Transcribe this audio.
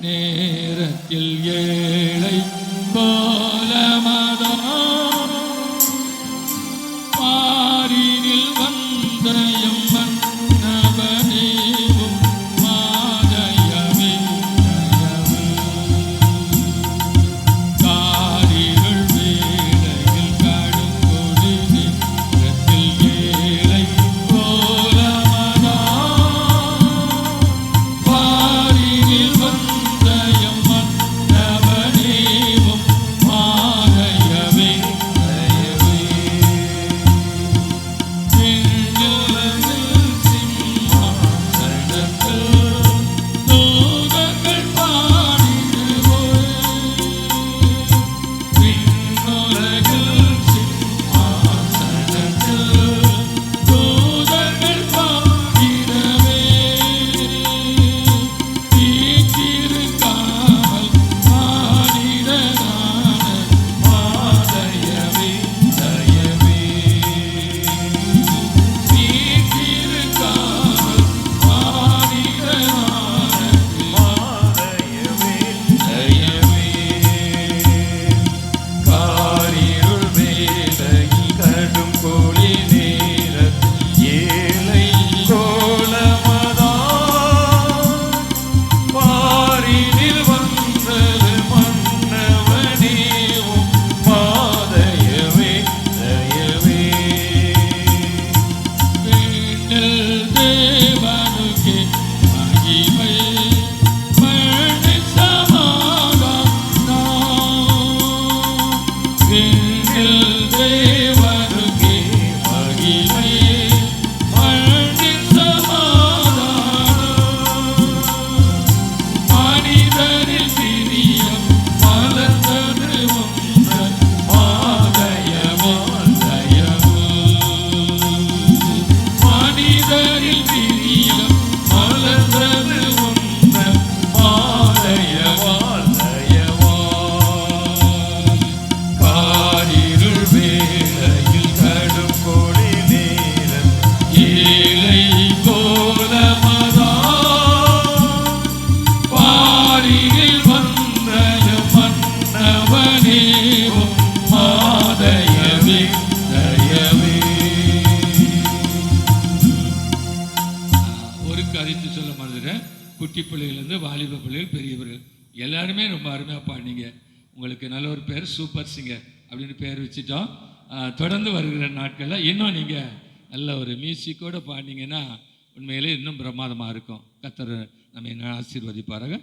நேரத்தில் ஏழை கோலமதா பாரினில் வந்த எம்மன் நவனேவும் மாதயமே காரிகள் வேளையில் கடும் கொடி நேரத்தில் ஏழை கோலமதா பாரினில் வந்த எம்மன் நவனேவும் மாதயமே அறிந்து சொல்ல மறந்துட்டேன். குட்டி பிள்ளைகள்லேருந்து வாலிப பிள்ளைகள் பெரியவர்கள் எல்லாருமே ரொம்ப அருமையாக பாடினீங்க. உங்களுக்கு நல்ல ஒரு பேர் சூப்பர் சிங்கர் அப்படின்னு பேர் வச்சுட்டோம். தொடர்ந்து வருகிற நாட்களில் இன்னும் நீங்கள் நல்ல ஒரு மியூசிக்கோடு பாடினீங்கன்னா உண்மையிலே இன்னும் பிரமாதமாக இருக்கும். கர்த்தர் நம்ம என்ன ஆசீர்வதிப்பாருங்க.